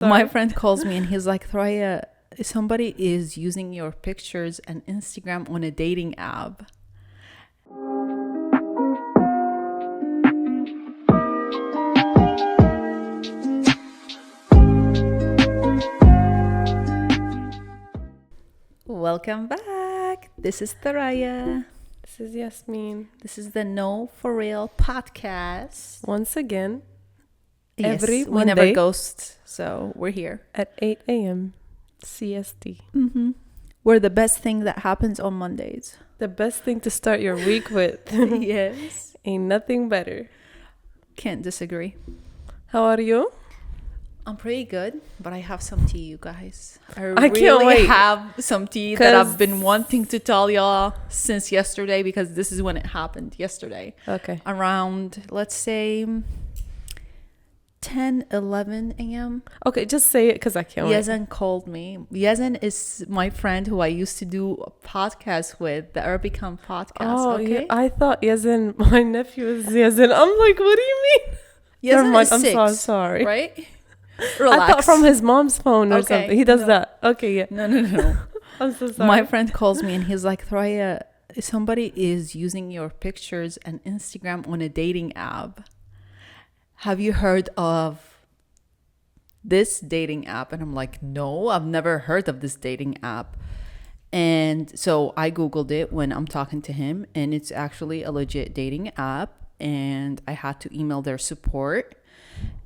My friend calls me and he's like, Thuraya, somebody is using your pictures and Instagram on a dating app. Welcome back. This is Thuraya. This is Yasmeen. This is the No For Real podcast. Once again, Yes, every we Monday never ghost, so we're here. at 8 a.m. CST. We're the best thing that happens on Mondays. The best thing to start your week with. Yes. Ain't nothing better. Can't disagree. How are you? I'm pretty good, but I have some tea, you guys. I can't wait. Have some tea that I've 'Cause- been wanting to tell y'all since yesterday, because this is when it happened yesterday. Okay. Around, let's say, 10-11 a.m. Okay, just say it because I can't wait. Yazan called me. Yazan is my friend who I used to do a podcast with, the Arabican podcast. Oh, Okay, yeah, I thought Yazin, my nephew is Yazin. I'm like, what do you mean? Never Yazan mind, is I'm 6, so sorry. right? I Relax. thought from his mom's phone or Okay, something. He does no. that. Okay, yeah. No. I'm so sorry. My friend calls me and he's like, Thuraya, somebody is using your pictures and Instagram on a dating app. Have you heard of this dating app? And I'm like, no, I've never heard of this dating app. And so I Googled it when I'm talking to him, and it's actually a legit dating app. And I had to email their support.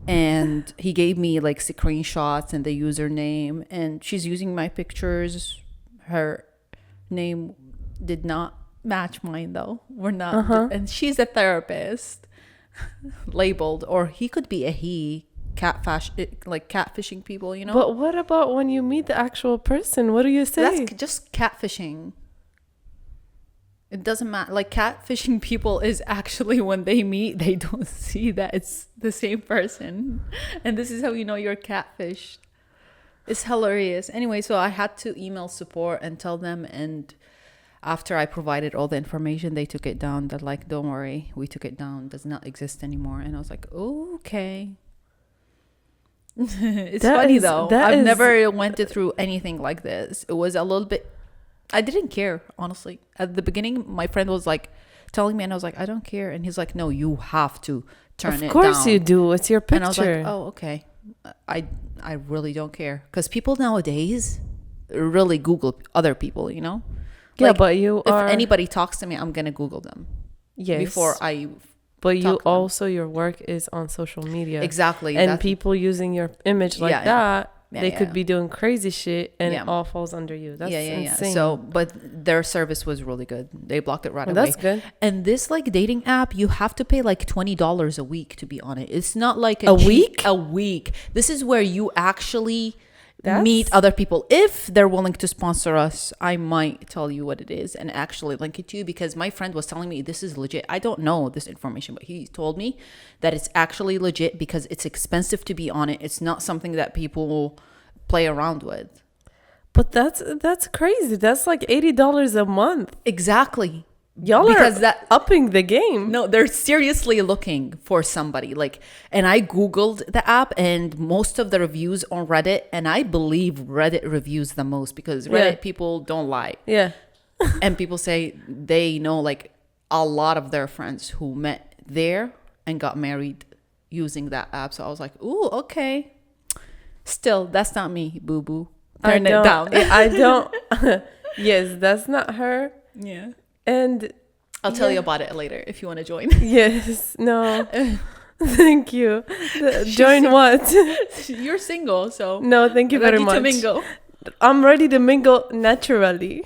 And he gave me like screenshots and the username, and she's using my pictures. Her name did not match mine though. We're not, and she's a therapist labeled, or he could be a he, like catfishing people, you know. But what about when you meet the actual person? What do you say? That's just catfishing. It doesn't matter. Like, catfishing people is actually when they meet, they don't see that it's the same person. And this is how you know you're catfished. It's hilarious. Anyway, so I had to email support and tell them. And after I provided all the information, they took it down. They're like, don't worry, we took it down. It does not exist anymore. And I was like, okay. It's funny though. I've never went through anything like this. It was a little bit, I didn't care, honestly. At the beginning, my friend was like telling me, and I was like, I don't care. And he's like, no, you have to turn it down. Of course you do. It's your picture. And I was like, oh, okay. I really don't care. Because people nowadays really Google other people, you know? Yeah, Like, but you are... If anybody talks to me, I'm going to Google them. Yes. Before I... But you talk to them. also, your work is on social media. Exactly. And people using your image like that, they could be doing crazy shit, and it all falls under you. That's insane. So, but their service was really good. They blocked it right away. That's good. And this like dating app, you have to pay like $20 a week to be on it. It's not like A week? A week. This is where you actually meet other people. If they're willing to sponsor us, I might tell you what it is and actually link it to you, because my friend was telling me this is legit. I don't know this information, but he told me that it's actually legit because it's expensive to be on it. It's not something that people play around with. But that's crazy. That's like $80 a month. Exactly. Y'all because are that upping the game. No, they're seriously looking for somebody. Like, and I Googled the app, and most of the reviews on Reddit, and I believe Reddit reviews the most, because Reddit people don't lie. Yeah. And people say they know like a lot of their friends who met there and got married using that app. So I was like, ooh, okay. Still, that's not me, boo-boo. Turn it down. I don't. Yes, that's not her. Yeah. And I'll tell you about it later if you want to join. Yes. No. Thank you. Join what? You're single, so no, thank you very much. Ready to mingle. I'm ready to mingle naturally.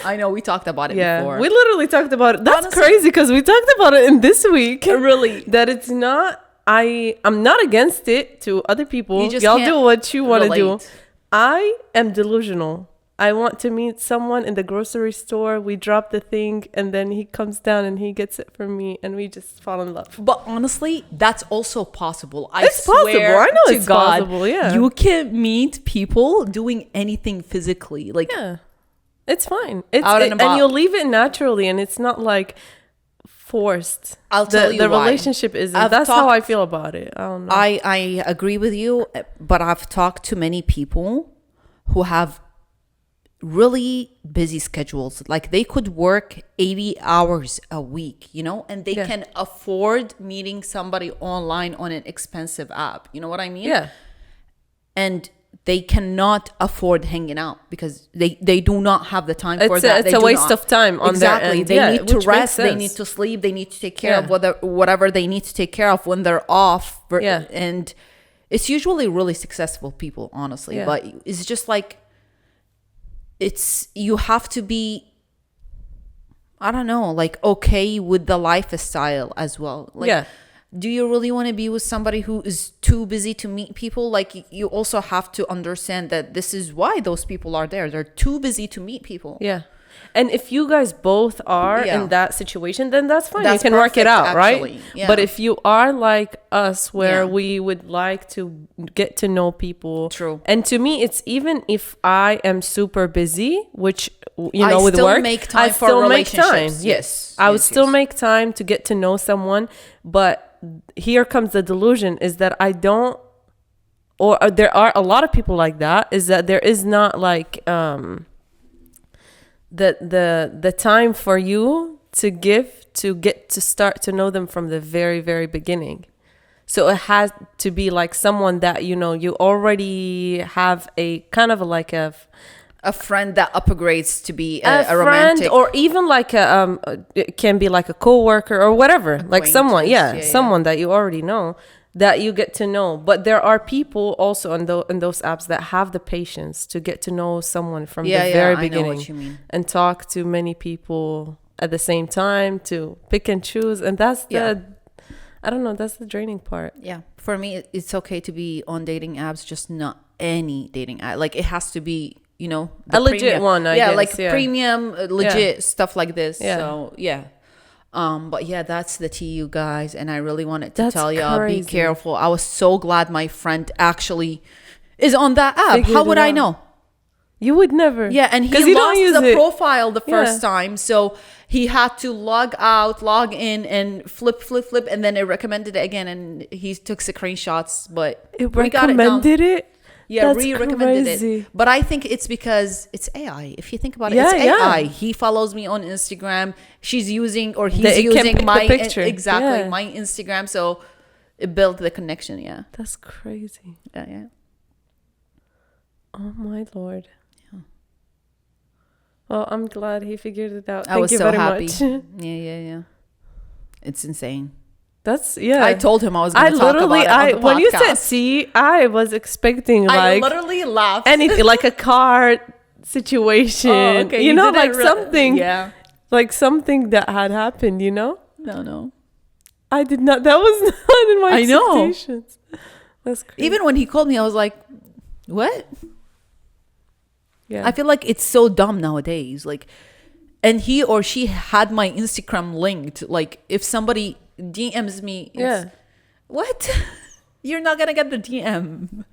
I know we talked about it before. We literally talked about it. That's Honestly, crazy, because we talked about it in this week. Really? That it's not. I'm not against it to other people. Y'all do what you want to do. I am delusional. I want to meet someone in the grocery store. We drop the thing, and then he comes down and he gets it from me, and we just fall in love. But honestly, that's also possible. It's possible. I know it's possible. Yeah, you can meet people doing anything physically. Like, yeah, it's fine. It's out and about. and you'll leave it naturally, and it's not like forced. I'll tell you the why. relationship isn't. That's how I feel about it. I don't know. I agree with you, but I've talked to many people who have really busy schedules. Like they could work 80 hours a week, and they can afford meeting somebody online on an expensive app. You know what I mean? Yeah. And they cannot afford hanging out because they do not have the time for that. It's a waste of time on their end. They need to rest, they need to sleep, they need to take care of whatever they need to take care of when they're off. And it's usually really successful people, honestly. But it's just like, you have to be, I don't know, like okay with the lifestyle as well. Like, do you really want to be with somebody who is too busy to meet people? Like, you also have to understand that this is why those people are there. They're too busy to meet people. Yeah. And if you guys both are in that situation, then that's fine. You can work it out, right? Yeah. But if you are like us, where we would like to get to know people. True. And to me, it's even if I am super busy, which, with work, I still make time. Yes. I would still make time to get to know someone. But here comes the delusion, is that I don't, or there are a lot of people like that, is that there is not like the time for you to give to get to start to know them from the very, very beginning. So it has to be like someone that you already have a kind of like a friend that upgrades to be a romantic, or even like it can be like a coworker or whatever, like someone someone that you already know, that you get to know. But there are people also in those apps that have the patience to get to know someone from the very beginning. I know what you mean. And talk to many people at the same time, to pick and choose. And that's I don't know, that's the draining part. Yeah. For me, it's okay to be on dating apps, just not any dating app. Like it has to be, a legit one, I guess. Like premium, legit stuff like this. Yeah. So but that's the tea, you guys. And I really wanted to tell y'all, be careful. I was so glad my friend actually is on that app. How would I know? You would never. Yeah, and he lost the profile the first time. So he had to log out, log in, and flip. And then it recommended it again. And he took screenshots, but it recommended it? Yeah, recommended it. But I think it's because it's AI. If you think about it, it's AI. He follows me on Instagram. She's using, or he's using my picture. Exactly, my Instagram. So it built the connection. Yeah. That's crazy. Yeah. Oh my Lord. Yeah. Well, I'm glad he figured it out. I was so happy. Yeah. It's insane. That's I told him I was going to talk about it on the podcast. When you said "see," I was expecting I literally laughed. Anything like a car situation. Oh, okay. Like something. Yeah. Like something that had happened. No. I did not. That was not in my expectations. I know. That's crazy. Even when he called me, I was like, "What?" Yeah. I feel like it's so dumb nowadays. Like, and he or she had my Instagram linked. Like, if somebody DMs me, what? You're not gonna get the DM.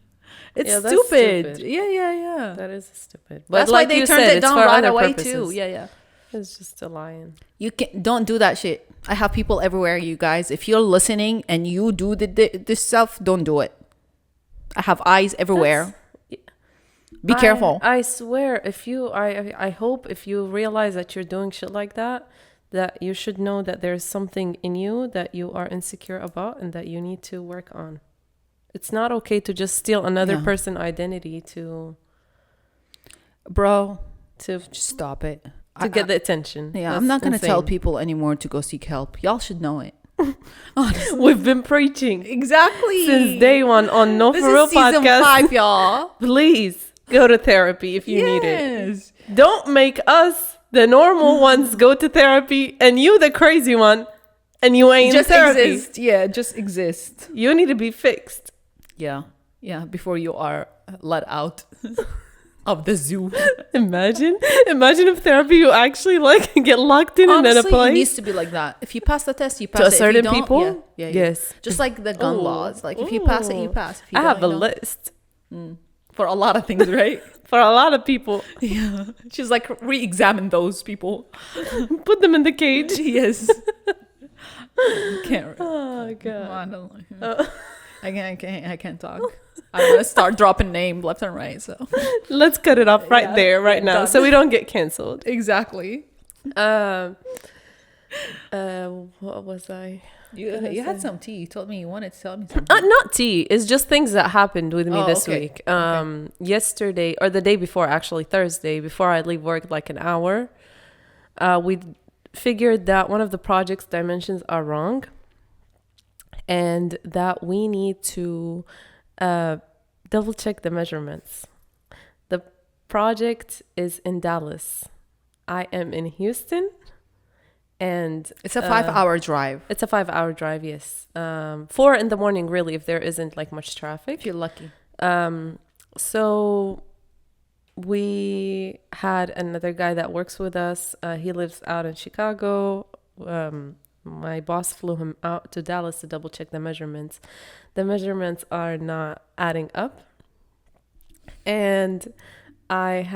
It's stupid. Yeah. That is stupid. But that's why they turned it down right away too. Yeah. It's just a lion. You don't do that shit. I have people everywhere, you guys. If you're listening and you do this stuff, don't do it. I have eyes everywhere. Be careful. I swear, I hope if you realize that you're doing shit like that you should know that there's something in you that you are insecure about and that you need to work on. It's not okay to just steal another person's identity to just stop it. To get the attention. Yeah, I'm not going to tell people anymore to go seek help. Y'all should know it. Honestly. We've been preaching. Exactly. Since day one on No For Real podcast. Season 5, y'all. Please go to therapy if you need it. Don't make us, the normal ones, go to therapy and you, the crazy one, and you ain't just in therapy. Exist. Yeah, just exist. You need to be fixed. Yeah, before you are let out of the zoo. Imagine if therapy, you actually like get locked in Honestly, a place. It needs to be like that. If you pass the test, you pass to it. certain people. Yeah. Yes. Just like the gun laws. Like if you pass it, you pass. If you I have a list for a lot of things, right? For a lot of people. Yeah. She's like, re-examine those people. Put them in the cage. Yes. Can't. Oh God. I can't talk. I'm gonna start dropping name left and right. So Let's cut it off right there, right now, done. so we don't get canceled. Exactly. Um. What was I? You had some tea. You told me you wanted to tell me something. Not tea. It's just things that happened with me this okay. week. Yesterday or the day before, actually Thursday, before I leave work, like an hour, we figured that one of the project's dimensions are wrong, and that we need to double check the measurements. The project is in Dallas. I am in Houston. And it's a 5-hour drive. It's a 5-hour drive, yes. 4 in the morning, really, if there isn't like much traffic. If you're lucky. So we had another guy that works with us. He lives out in Chicago. My boss flew him out to Dallas to double check the measurements. The measurements are not adding up. And I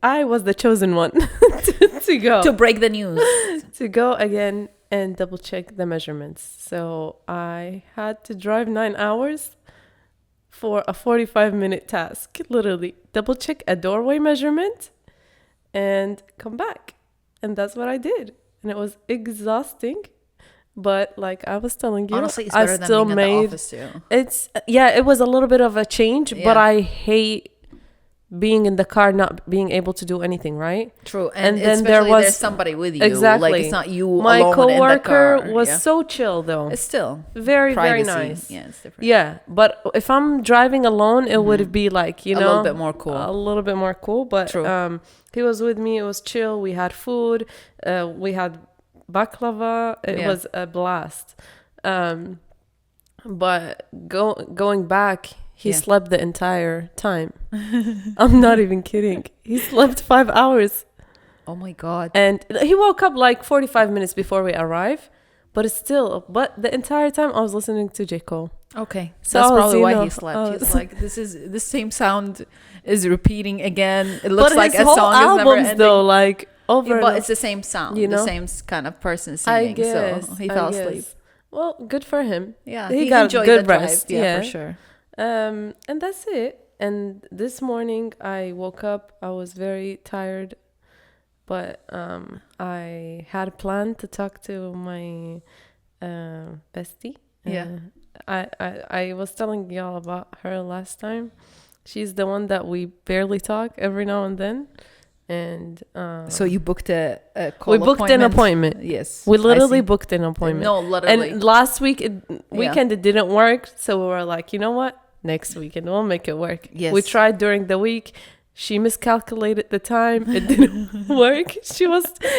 was the chosen one to go. To break the news. To go again and double check the measurements. So I had to drive 9 hours for a 45-minute task. Literally, double check a doorway measurement and come back. And that's what I did. And it was exhausting. But like I was telling you, honestly, it's better I still than being at the office too. It was a little bit of a change, but I hate being in the car, not being able to do anything, right? True. And then there's somebody with you. Exactly. Like it's not you My alone coworker in the car. was so chill though. It's still very, privacy. very nice. Yeah, it's different. Yeah. But if I'm driving alone, it would be like, a little bit more cool. A little bit more cool. But True. He was with me. It was chill. We had food. We had baklava. It was a blast. But going back, he slept the entire time. I'm not even kidding. He slept 5 hours. Oh my God. And he woke up like 45 minutes before we arrive. But the entire time I was listening to J. Cole. Okay. So that's probably why he slept. He's like, this same sound is repeating again. It looks like a song is never ending. Though, like over but it's the same sound, the same kind of person singing. So he fell asleep. Well, good for him. Yeah, he got enjoyed good the rest. Drive. Yeah, for sure. And that's it. And this morning I woke up. I was very tired, but I had a plan to talk to my bestie. Yeah. I was telling y'all about her last time. She's the one that we barely talk every now and then. And so you booked a call we booked an appointment. Yes, we literally booked an appointment. No, literally. And last weekend it didn't work, so we were like, you know what, next weekend we'll make it work. Yes, we tried during the week. She miscalculated the time. It didn't work.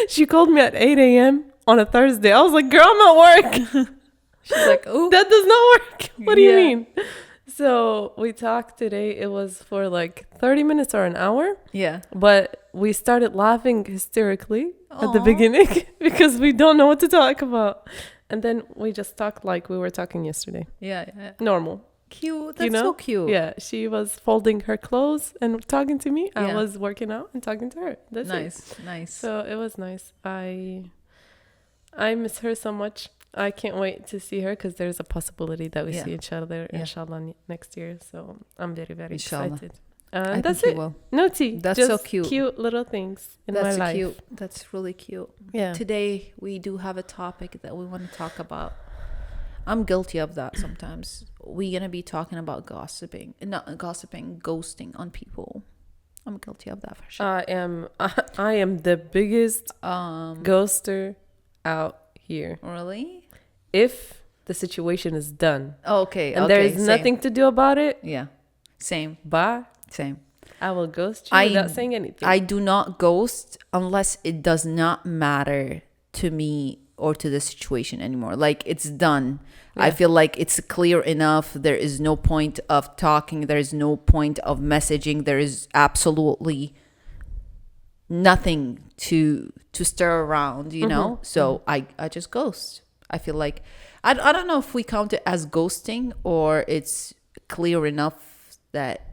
She called me at 8 a.m. on a Thursday. I was like, girl, I'm at work. She's like, oh, that does not work. What do you mean? So we talked today. It was for like 30 minutes or an hour. Yeah. But we started laughing hysterically at the beginning because we don't know what to talk about. And then we just talked like we were talking yesterday. Yeah. Normal. Cute. That's so cute. Yeah. She was folding her clothes and talking to me. I was working out and talking to her. That's nice. So it was nice. I miss her so much. I can't wait to see her because there's a possibility that we see each other, inshallah, next year. So I'm very, very excited. And that's it. No tea. That's just so cute. Cute little things in my life. Cute. That's really cute. Yeah. Today we do have a topic that we want to talk about. I'm guilty of that sometimes. We're gonna be talking about ghosting, ghosting on people. I'm guilty of that for sure. I am the biggest ghoster out here. Really? If the situation is done. Okay. And there is nothing to do about it. Yeah. Same. Bye. Same. I will ghost you without saying anything. I do not ghost unless it does not matter to me or to the situation anymore. Like it's done. Yeah. I feel like it's clear enough. There is no point of talking. There is no point of messaging. There is absolutely nothing to stir around, you know? So I just ghost. I feel like I don't know if we count it as ghosting or it's clear enough that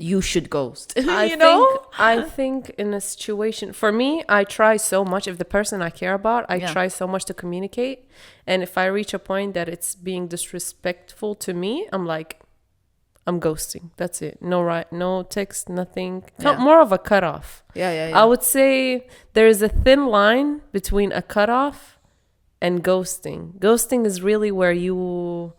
you should ghost. I think in a situation, for me, I try so much. If the person I care about, I try so much to communicate. And if I reach a point that it's being disrespectful to me, I'm like, I'm ghosting. That's it. No text, nothing. More of a cutoff. Yeah. I would say there is a thin line between a cutoff and ghosting. Ghosting is really where you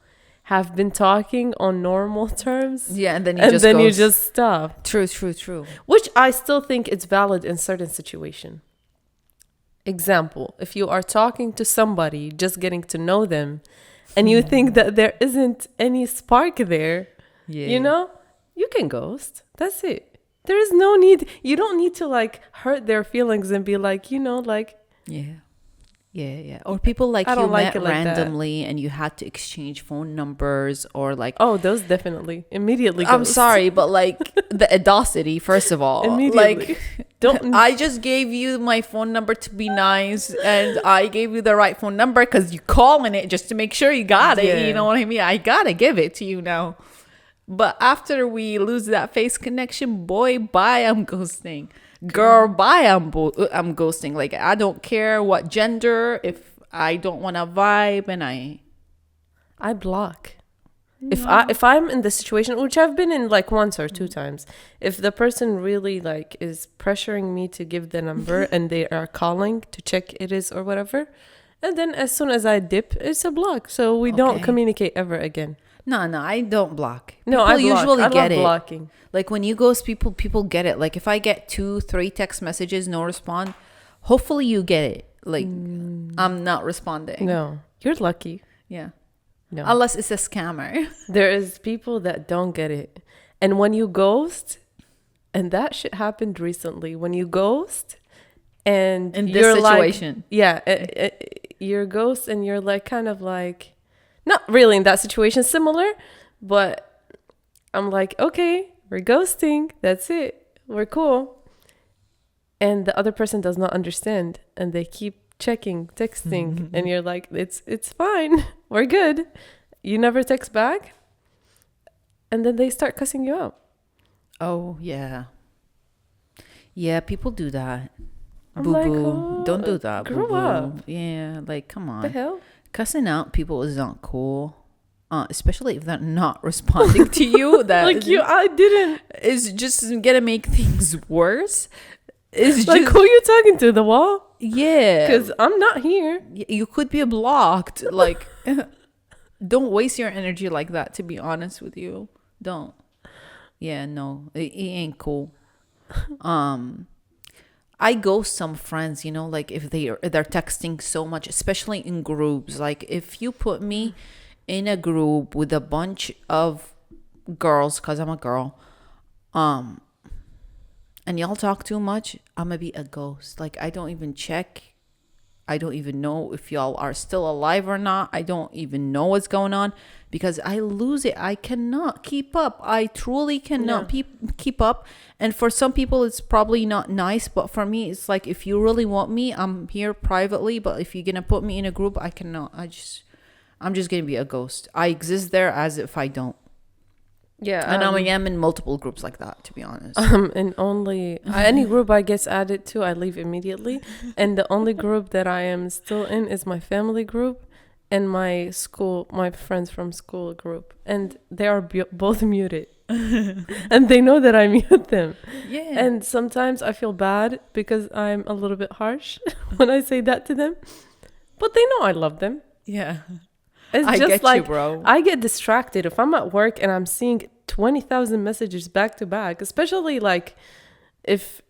have been talking on normal terms. Yeah, and then you just stop. True. Which I still think it's valid in certain situation. Example, if you are talking to somebody, just getting to know them, and you think that there isn't any spark there, you can ghost. That's it. There is no need. You don't need to like hurt their feelings and be like, Yeah. Or people like I you don't like met it like randomly and you had to exchange phone numbers or like. Oh, those definitely immediately. I'm sorry, but like the audacity, first of all. Immediately. Don't. I just gave you my phone number to be nice, and I gave you the right phone number because you calling it just to make sure you got it. Yeah. You know what I mean? I gotta give it to you now. But after we lose that face connection, boy, bye, I'm ghosting. Girl, bye, I'm ghosting. Like, I don't care what gender. If I don't want to vibe, and I block. If I'm in the situation, which I've been in like once or two times, if the person really like is pressuring me to give the number and they are calling to check it is or whatever, and then as soon as I dip, it's a block. So we don't communicate ever again. No, I don't block. No, I block. Usually get love it. Blocking. Like when you ghost people get it. Like if I get 2-3 text messages, no respond, hopefully you get it. Like I'm not responding. No, you're lucky. Yeah. No. Unless it's a scammer. There is people that don't get it. And when you ghost, and that shit happened recently, when you ghost and in you're this situation. You're ghost and you're like kind of like, not really in that situation, similar, but I'm like, okay, we're ghosting. That's it. We're cool. And the other person does not understand and they keep checking, texting, and you're like, it's fine. We're good. You never text back. And then they start cussing you out. Oh, yeah. Yeah, people do that. I'm Boo-boo. like, oh, don't do that. Grow boo-boo. up. Yeah, like, come on. The hell? Cussing out people is not cool. Especially if they're not responding to you. That like I didn't. It's just gonna make things worse. It's like, just, who you talking to? The wall? Yeah. Because I'm not here. You could be blocked. Like, don't waste your energy like that, to be honest with you. Don't. Yeah, no. It ain't cool. I ghost some friends, like if they're texting so much, especially in groups. Like if you put me in a group with a bunch of girls, because I'm a girl, and y'all talk too much, I'm gonna be a ghost. Like I don't even check. I don't even know if y'all are still alive or not. I don't even know what's going on because I lose it. I cannot keep up. I truly cannot keep up. And for some people, it's probably not nice. But for me, it's like, if you really want me, I'm here privately. But if you're going to put me in a group, I cannot. I'm just going to be a ghost. I exist there as if I don't. Yeah. And I am in multiple groups like that, to be honest. And only any group I get added to, I leave immediately. And the only group that I am still in is my family group and my friends from school group. And they are both muted. And they know that I mute them. Yeah. And sometimes I feel bad because I'm a little bit harsh when I say that to them. But they know I love them. Yeah. It's I just get like, you, bro. I get distracted if I'm at work and I'm seeing 20,000 messages back to back, especially like if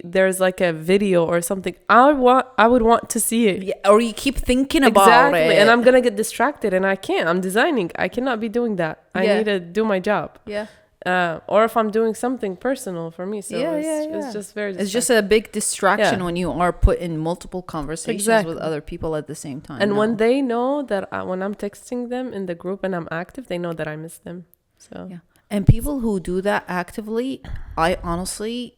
there's like a video or something. I would want to see it. Yeah, or you keep thinking about it. And I'm gonna get distracted, and I can't. I'm designing. I cannot be doing that. I need to do my job. Yeah. Or if I'm doing something personal for me. So it's just very distracting. It's just a big distraction when you are put in multiple conversations with other people at the same time. And when they know that when I'm texting them in the group and I'm active, they know that I miss them. So yeah. And people who do that actively, I honestly,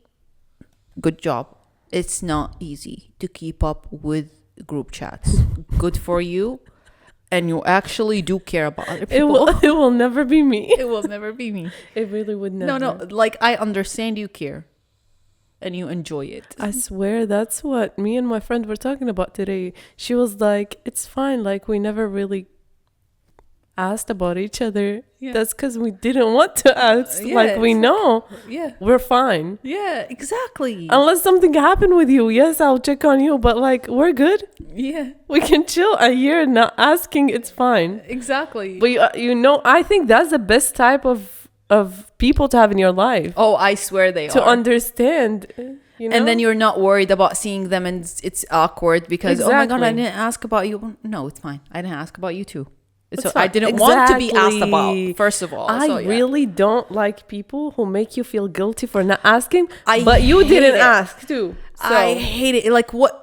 good job. It's not easy to keep up with group chats. Good for you. and you actually do care about other people, it will never be me. it will never be me. It really would never. No, like I understand you care and you enjoy it. I swear that's what me and my friend were talking about today. She was like, it's fine. Like, we never really asked about each other. Yeah. That's because we didn't want to ask. Yeah, like, we know Yeah. we're fine. Yeah, exactly. Unless something happened with you. Yes, I'll check on you. But like, we're good. Yeah, We can chill a year not asking. It's fine. exactly. But you know, I think that's the best type of people to have in your life. Oh, I swear they To are. understand. You know? And then you're not worried about seeing them and it's awkward because, oh my God, I Exactly. didn't ask about you. No, it's fine. I didn't ask about you too. It's So fine. I didn't want to be asked Exactly. about, first of all. I So, yeah. really don't like people who make you feel guilty for not asking, I but you hate didn't it. ask too. So I hate it. Like, what?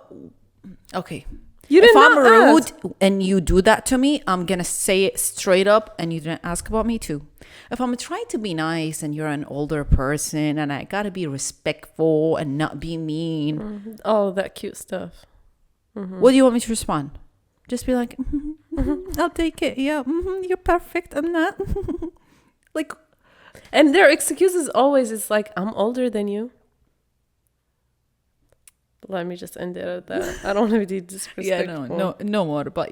Okay. you If did I'm not rude ask. and you do that to me, I'm going to say it straight up and you didn't ask about me too. If I'm trying to be nice and you're an older person and I got to be respectful and not be mean, All that cute stuff. what do you want me to respond? Just be like, I'll take it. Yeah, you're perfect. I'm not. Like, And their excuses always is like, I'm older than you. Let me just end it at that. I don't want to be disrespectful. no more. But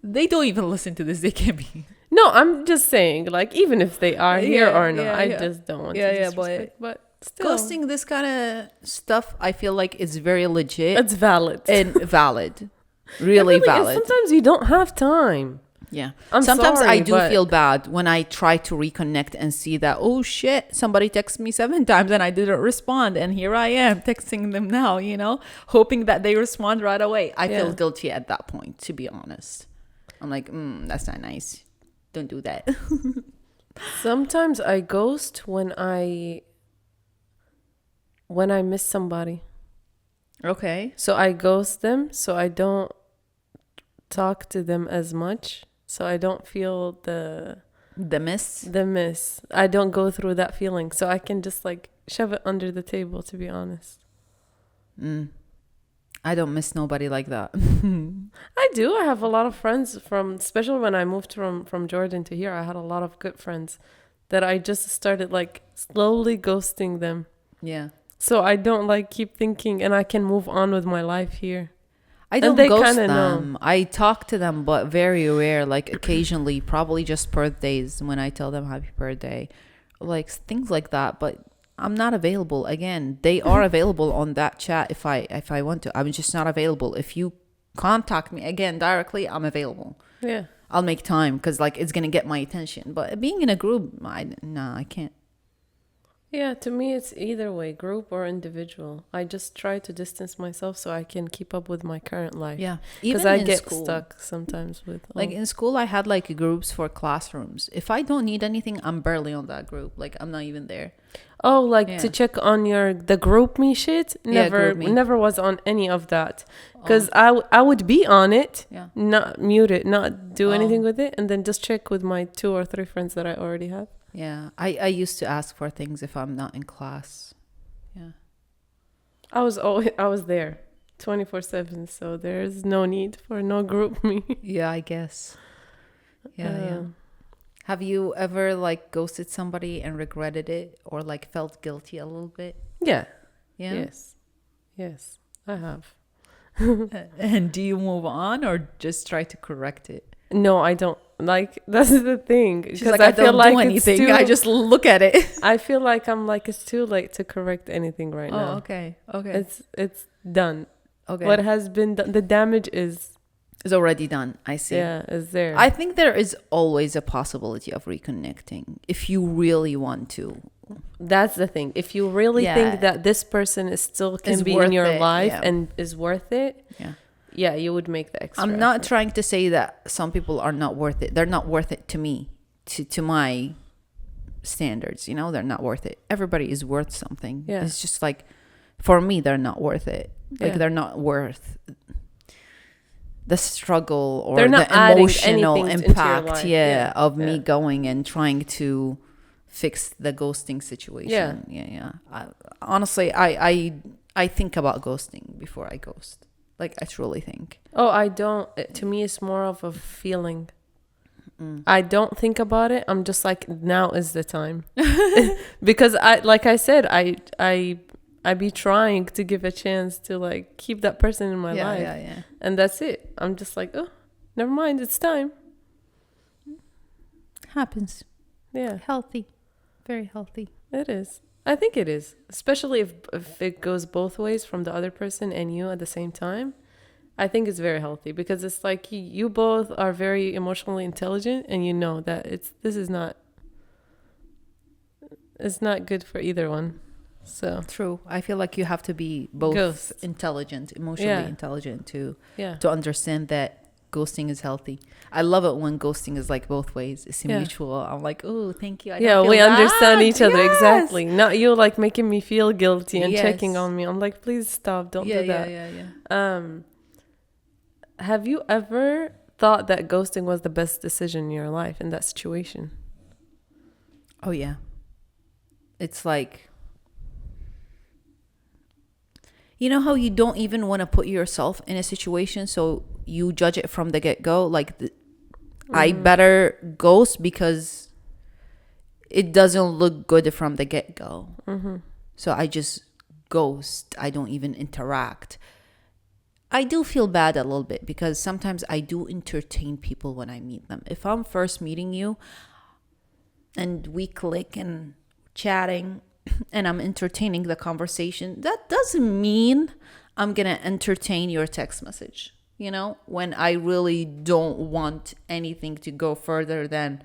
they don't even listen to this. They can't be. No, I'm just saying, like, even if they are here Yeah, or not, yeah, I yeah. just don't want Yeah, to yeah, disrespect. But still, Ghosting this kind of stuff, I feel like it's very legit it's valid. and valid. It Really is. valid. Sometimes you don't have time. Yeah. I'm Sometimes sorry, I do but- feel bad when I try to reconnect and see that, oh shit, somebody texted me 7 times and I didn't respond. And here I am texting them now, hoping that they respond right away. I feel Yeah. guilty at that point, to be honest. I'm like, that's not nice. Don't do that. Sometimes I ghost when I miss somebody. Okay. So I ghost them so I don't talk to them as much. So I don't feel the miss. I don't go through that feeling. So I can just like shove it under the table, to be honest. I don't miss nobody like that. I do. I have a lot of friends especially when I moved from Jordan to here, I had a lot of good friends that I just started like slowly ghosting them. Yeah. So I don't like keep thinking and I can move on with my life here. I don't they ghost kinda them. know. I talk to them, but very rare, like occasionally, probably just birthdays when I tell them happy birthday, like things like that. But I'm not available. Again, they are available on that chat if I want to. I'm just not available. If you contact me again directly, I'm available. Yeah. I'll make time because like it's gonna get my attention. But being in a group, I can't. Yeah, to me it's either way, group or individual. I just try to distance myself so I can keep up with my current life. Yeah, Because even I in get school. stuck sometimes with Like in school, I had like groups for classrooms. If I don't need anything, I'm barely on that group. Like I'm not even there. to Yeah. check on the group me shit. Never GroupMe. never was on any of that. Because I would be on it, Yeah. not mute it, not do anything Oh. with it, and then just check with my 2 or 3 friends that I already have. Yeah, I used to ask for things if I'm not in class. Yeah. I was there 24/7, so there's no need for no group me. Yeah, I guess. Yeah. Uh, Have you ever like ghosted somebody and regretted it or like felt guilty a little bit? Yeah. Yeah. Yes, I have. And do you move on or just try to correct it? No, I don't. Like, that's the thing. She's Because like, I don't do it's anything. I just look at it. I feel like it's too late to correct anything right now. Okay. It's done. Okay. What has been done, the damage is already done. I see. is there. I think there is always a possibility of reconnecting if you really want to. That's the thing. If you really Yeah. think that this person is still can Is be worth in your it, life yeah. and is worth it, Yeah. you would make the extra. I'm not effort. trying to say that some people are not worth it. They're not worth it to me, to my standards. They're not worth it. Everybody is worth something. Yeah. It's just like, for me, they're not worth it. Like Yeah. they're not worth the struggle or They're not the adding emotional anything into your impact. life. Yeah, of Yeah. me going and trying to fix the ghosting situation. Yeah. Honestly, I think about ghosting before I ghost. Like, I truly think. Oh, I don't. To me, it's more of a feeling. I don't think about it. I'm just like, now is the time. Because like I said, I be trying to give a chance to like keep that person in my life. Yeah. And that's it. I'm just like, oh, never mind. It's time. Happens. Yeah. Healthy. Very healthy. It is. I think it is. Especially if it goes both ways from the other person and you at the same time. I think it's very healthy because it's like you both are very emotionally intelligent and you know that it's not good for either one. So true. I feel like you have to be both intelligent, emotionally intelligent to understand that ghosting is healthy. I love it when ghosting is like both ways. It's mutual. I'm like, oh, thank you. We understand each other. Exactly. Not you like making me feel guilty and checking on me. I'm like, please stop. Don't do that. Yeah. Have you ever thought that ghosting was the best decision in your life in that situation? Oh, yeah. It's like, you know how you don't even want to put yourself in a situation, so you judge it from the get-go? Like, I better ghost because it doesn't look good from the get-go. So I just ghost. I don't even interact. I do feel bad a little bit because sometimes I do entertain people when I meet them. If I'm first meeting you and we click and chatting and I'm entertaining the conversation, that doesn't mean I'm going to entertain your text message, you know, when I really don't want anything to go further than,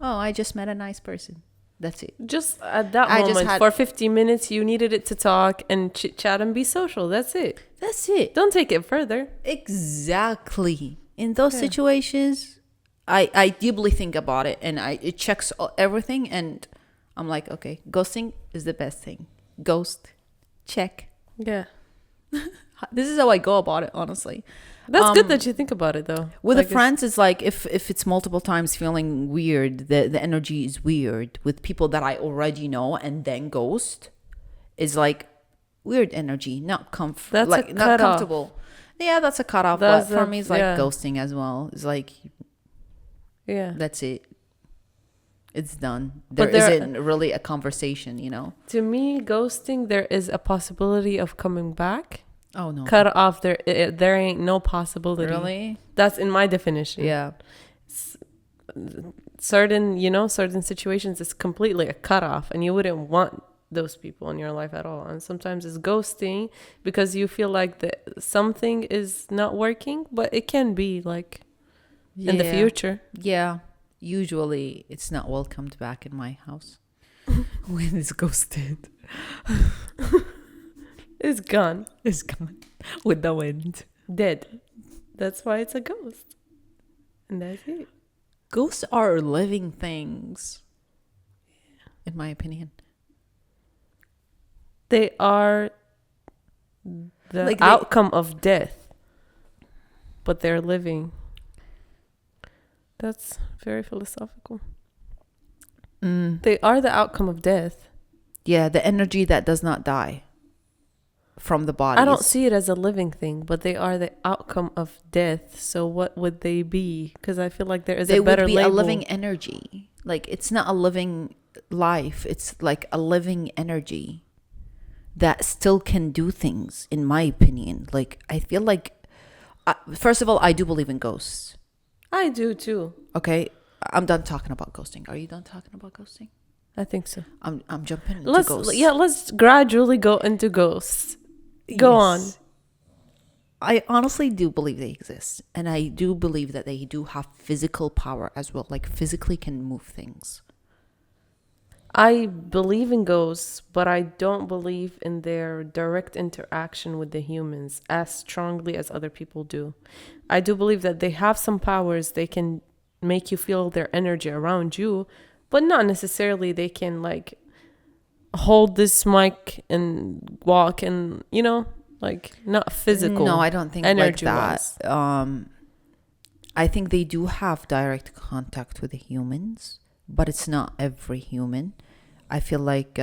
oh, I just met a nice person. That's it. Just at that moment, for 50 minutes, you needed it to talk and chit-chat and be social. That's it. That's it. Don't take it further. Exactly. In those situations, I deeply think about it and it checks everything and I'm like, okay, ghosting is the best thing. Ghost, check. Yeah. This is how I go about it, honestly. That's good that you think about it, though. With the friends, it's like if it's multiple times feeling weird, the energy is weird. With people that I already know and then ghost, is like weird energy, not That's like not comfortable. Yeah, that's a cutoff. But for me, it's like ghosting as well. It's like, that's it. It's done. There isn't really a conversation, you know. To me, ghosting, there is a possibility of coming back. Oh no! Cut off. There ain't no possibility. Really? That's in my definition. Yeah. Certain situations, it's completely a cutoff, and you wouldn't want those people in your life at all. And sometimes it's ghosting because you feel like something is not working, but it can be like in the future. Yeah. Usually, it's not welcomed back in my house when it's ghosted. It's gone. It's gone with the wind. Dead. That's why it's a ghost. And that's it. Ghosts are living things, in my opinion. They are the outcome of death, but they're living. That's very philosophical. They are the outcome of death. Yeah, the energy that does not die from the body. I don't see it as a living thing, but they are the outcome of death. So what would they be? Because I feel like there is a better label. They would be a living energy. Like, it's not a living life. It's like a living energy that still can do things, in my opinion. Like, I feel like, first of all, I do believe in ghosts. I do too. Okay, I'm done talking about ghosting. Are you done talking about ghosting? I think so. I'm jumping into ghosts. Yeah, let's gradually go into ghosts. Go on. I honestly do believe they exist. And I do believe that they do have physical power as well. Like, physically can move things. I believe in ghosts, but I don't believe in their direct interaction with the humans as strongly as other people do. I do believe that they have some powers. They can make you feel their energy around you, but not necessarily they can like hold this mic and walk and, like not physical. No, I don't think like that. I think they do have direct contact with the humans, but it's not every human. I feel like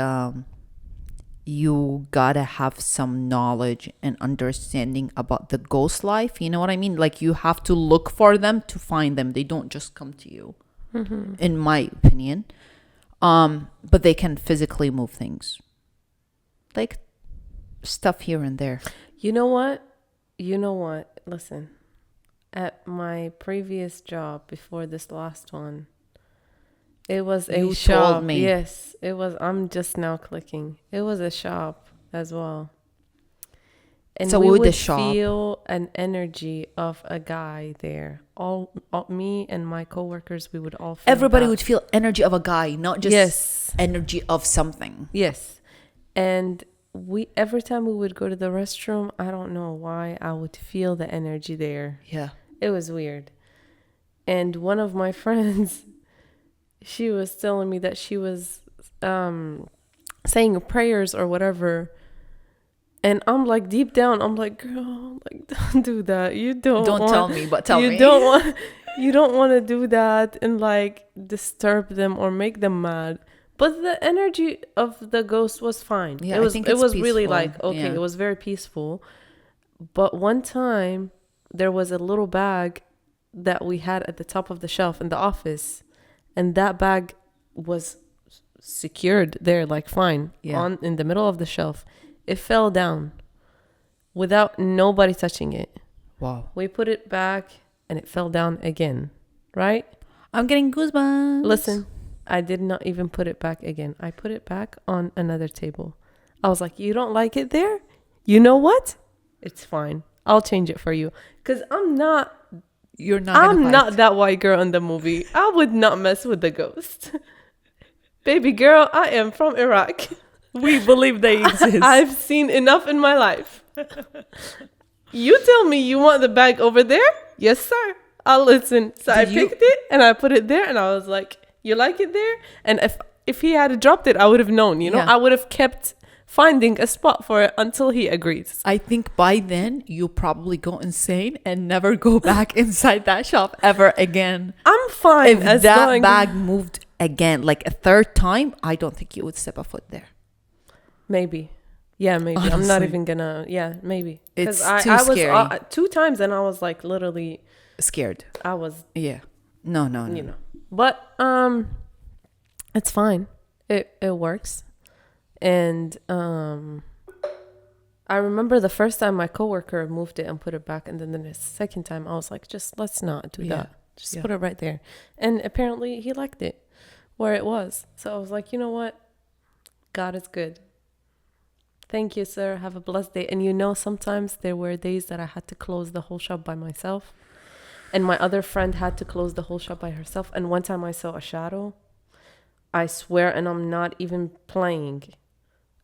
you gotta have some knowledge and understanding about the ghost life. You know what I mean? Like you have to look for them to find them. They don't just come to you, in my opinion. But they can physically move things, like stuff here and there. You know what? Listen, at my previous job before this last one, it was a shop. Told me. Yes, it was. I'm just now clicking. It was a shop as well. And so we would feel an energy of a guy there. All me and my coworkers, we would all feel everybody would feel energy of a guy, not just energy of something. Yes. And every time we would go to the restroom, I don't know why, I would feel the energy there. Yeah. It was weird. And one of my friends, she was telling me that she was saying prayers or whatever. And I'm like, deep down, I'm like, girl, like, don't do that. You don't tell me, but tell me. You don't want to do that and like disturb them or make them mad. But the energy of the ghost was fine. Yeah, it was peaceful. Really like, okay, It was very peaceful. But one time there was a little bag that we had at the top of the shelf in the office, and that bag was secured there, like fine, in the middle of the shelf. It fell down without nobody touching it. Wow. We put it back and it fell down again, right? I'm getting goosebumps. Listen, I did not even put it back again. I put it back on another table. I was like, you don't like it there? You know what? It's fine. I'll change it for you. Because I'm not that white girl in the movie. I would not mess with the ghost. Baby girl, I am from Iraq. We believe they exist. I've seen enough in my life. You tell me you want the bag over there? Yes, sir. I'll listen. So I picked it and I put it there and I was like, you like it there? And if he had dropped it, I would have known, you know? I would have kept finding a spot for it until he agrees. I think by then you'll probably go insane and never go back inside that shop ever again. I'm fine. If that bag moved again, like a third time, I don't think you would step a foot there. Maybe. Yeah, maybe. Honestly. I'm not even gonna. Yeah, maybe. It's too scary. I was 2 times and I was like literally scared. I was. Yeah. No. You know. But it's fine. It works. And I remember the first time my coworker moved it and put it back, and then the second time I was like, just let's not do that. Just put it right there. And apparently he liked it where it was. So I was like, you know what? God is good. Thank you, sir. Have a blessed day. And sometimes there were days that I had to close the whole shop by myself. And my other friend had to close the whole shop by herself. And one time I saw a shadow. I swear, and I'm not even playing.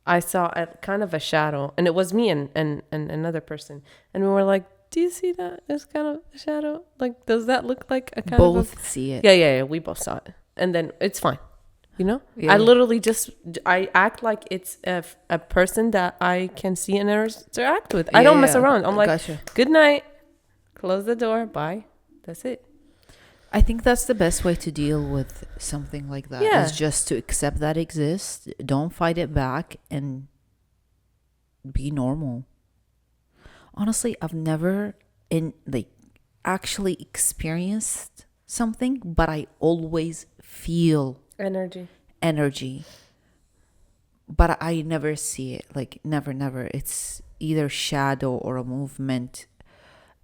I saw a kind of a shadow. And it was me and another person. And we were like, do you see that? It's kind of a shadow. Like, does that look like a kind both of... Both see it. Yeah. We both saw it. And then it's fine. I literally I act like it's a person that I can see and interact with. I don't mess around. I'm like, good night, close the door, bye. That's it. I think that's the best way to deal with something like that. Is just to accept that it exists. Don't fight it back and be normal. Honestly, I've never actually experienced something, but I always feel energy, but I never see it. Like never. It's either shadow or a movement.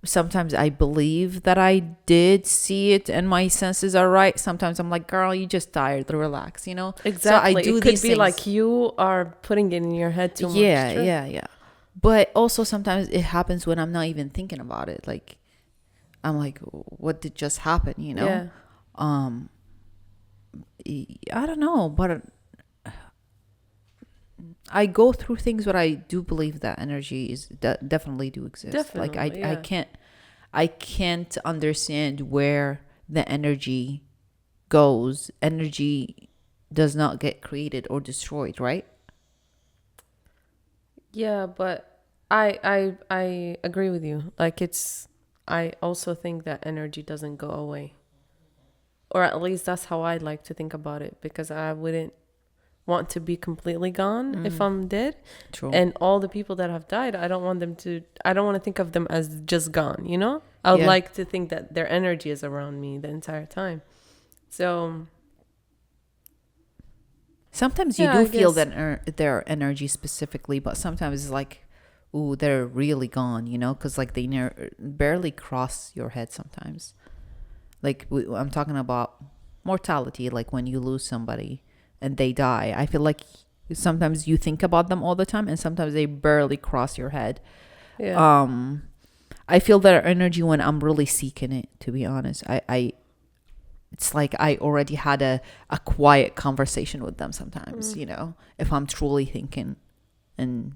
Sometimes I believe that I did see it and my senses are right. Sometimes I'm like, girl, you just tired, relax, Exactly. So I do it could be things. Like you are putting it in your head too much. Yeah. But also sometimes it happens when I'm not even thinking about it. Like I'm like, what did just happen, Yeah. I don't know, but I go through things, but I do believe that energy definitely do exist. Definitely, like I can't understand where the energy goes. Energy does not get created or destroyed, right? Yeah, but I agree with you. Like I also think that energy doesn't go away. Or at least that's how I like to think about it, because I wouldn't want to be completely gone if I'm dead. True. And all the people that have died, I don't want to think of them as just gone, you know? I would like to think that their energy is around me the entire time. So sometimes you do feel that their energy specifically, but sometimes it's like, ooh, they're really gone, you know, because like they barely cross your head sometimes. Like I'm talking about mortality, like when you lose somebody and they die. I feel like sometimes you think about them all the time, and sometimes they barely cross your head. yeah. I feel their energy when I'm really seeking it. To be honest, it's like I already had a quiet conversation with them sometimes, you know, if I'm truly thinking and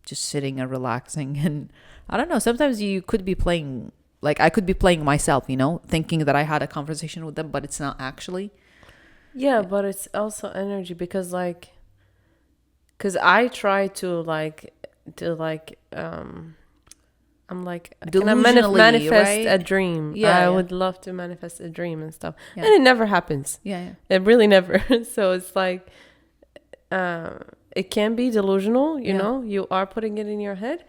just sitting and relaxing. And I don't know, sometimes you could be playing, like I could be playing myself, you know, thinking that I had a conversation with them, but it's not actually. Yeah, but it's also energy because I try to I'm like, can I manifest right? a dream? Yeah, I would love to manifest a dream and stuff. Yeah. And it never happens. Yeah. It really never. So it's like, it can be delusional, you know, you are putting it in your head.